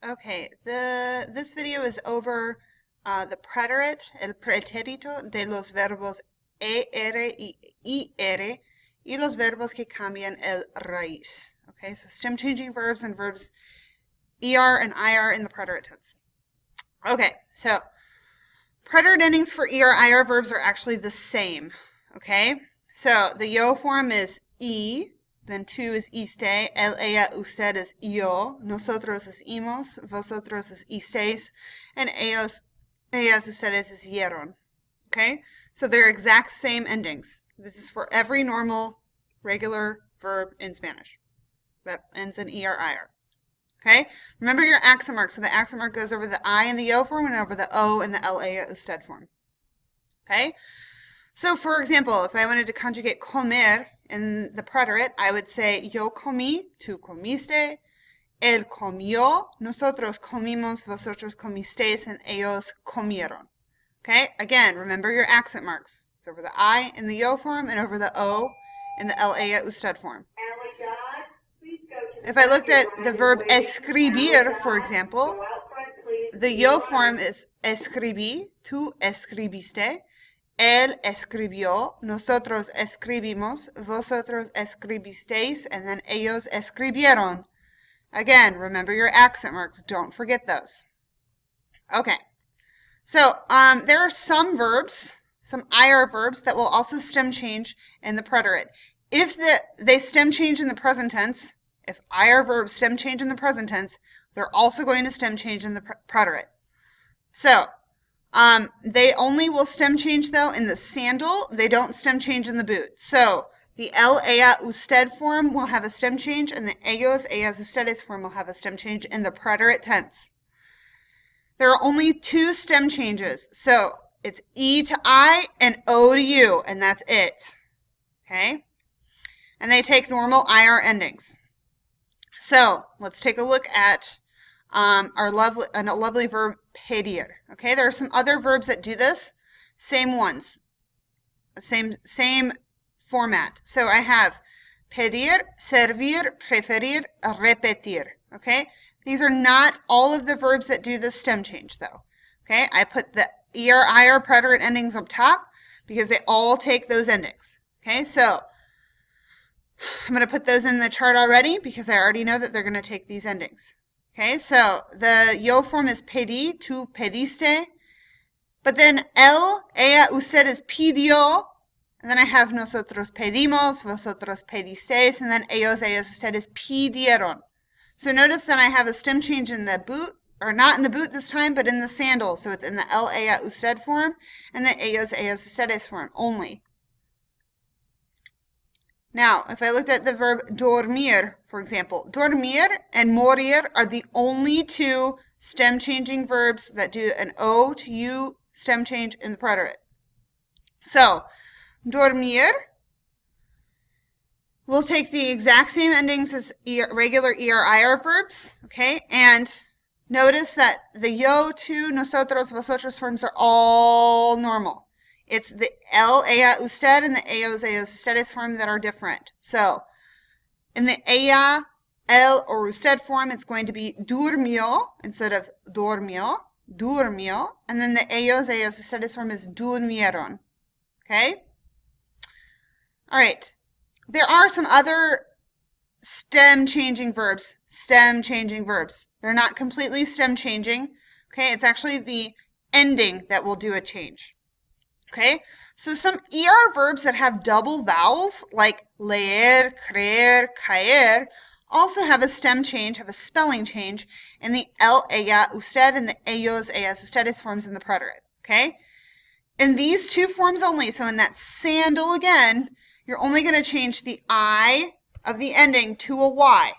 Okay, this video is over the preterite, el pretérito de los verbos er y ir y los verbos que cambian el raíz. Okay, so stem changing verbs and verbs er and ir in the preterite tense. Okay, so preterite endings for er, ir verbs are actually the same. Okay, so the yo form is y. Then tú is iste, él, ella, usted is yo, nosotros es imos, vosotros es isteis, and ellos, ellas, ustedes is hicieron. Okay? So they're exact same endings. This is for every normal, regular verb in Spanish that ends in er, ir. Okay? Remember your accent mark. So the accent mark goes over the I in the yo form and over the O in the él, ella, usted form. Okay? So for example, if I wanted to conjugate comer in the preterite, I would say yo comí, tú comiste, él comió, nosotros comimos, vosotros comisteis, and ellos comieron. Okay, again, remember your accent marks. It's over the I in the yo form and over the O in the él, ella, usted form. If I looked at the verb escribir, for example, the yo form is escribí, tú escribiste, él escribió, nosotros escribimos, vosotros escribisteis, and then ellos escribieron. Again, remember your accent marks. Don't forget those. Okay. So there are some verbs, some ir verbs, that will also stem change in the preterite. If they stem change in the present tense, if ir verbs stem change in the present tense, they're also going to stem change in the preterite. So they only will stem change, though, in the sandal. They don't stem change in the boot. So the él, ella, usted form will have a stem change, and the ellos, ellas, ustedes form will have a stem change in the preterite tense. There are only two stem changes. So it's E to I and O to U, and that's it. Okay? And they take normal IR endings. So let's take a look at a lovely verb, pedir. Okay, there are some other verbs that do this. Same ones. Same format. So I have pedir, servir, preferir, repetir. Okay, these are not all of the verbs that do the stem change, though. Okay, I put the er, ir preterite endings up top because they all take those endings. Okay, so I'm going to put those in the chart already because I already know that they're going to take these endings. Okay, so the yo form is pedí, tú pediste, but then él, ella, usted is pidió, and then I have nosotros pedimos, vosotros pedisteis, and then ellos, ellas, ustedes pidieron. So notice that I have a stem change in the boot, or not in the boot this time, but in the sandal. So it's in the él, ella, usted form, and the ellos, ellas, ustedes form only. Now, if I looked at the verb dormir, for example, dormir and morir are the only two stem changing verbs that do an O to U stem change in the preterite. So, dormir will take the exact same endings as regular ER, IR verbs, okay? And notice that the yo, tú, nosotros, vosotros forms are all normal. It's the él, ella, usted, and the ellos, ellas, ustedes form that are different. So in the ella, él, or usted form, it's going to be durmió instead of dormió, durmió. And then the ellos, ellas, ustedes form is durmieron. Okay? All right. There are some other stem changing verbs. They're not completely stem changing. Okay? It's actually the ending that will do a change. Okay, so some ER verbs that have double vowels, like leer, creer, caer, also have a stem change, have a spelling change in the él, ella, usted, and the ellos, ellas, ustedes forms in the preterite. Okay, in these two forms only, so in that sandal again, you're only going to change the I of the ending to a Y.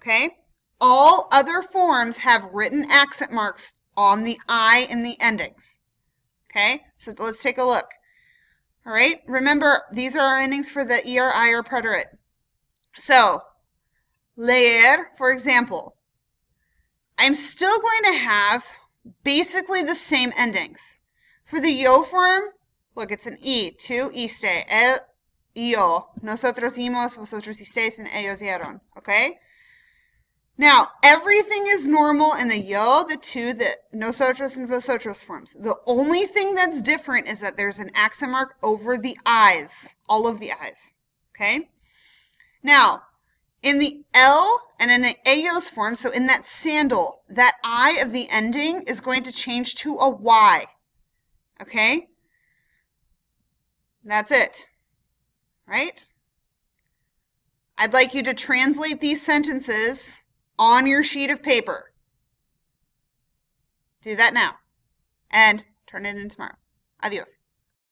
Okay, all other forms have written accent marks on the I in the endings. Okay, so let's take a look. All right, remember, these are our endings for the ER, IR preterite. So, leer, for example, I'm still going to have basically the same endings. For the yo form, look, it's an E, tú, iste, él, yo, nosotros hicimos, vosotros histeis, and ellos hicieron, okay? Now, everything is normal in the yo, the tú, the nosotros, and vosotros forms. The only thing that's different is that there's an accent mark over the I's, all of the I's, okay? Now, in the L and in the ellos form, so in that sandal, that I of the ending is going to change to a Y, okay? That's it, right? I'd like you to translate these sentences on your sheet of paper. Do that now and turn it in tomorrow. Adios.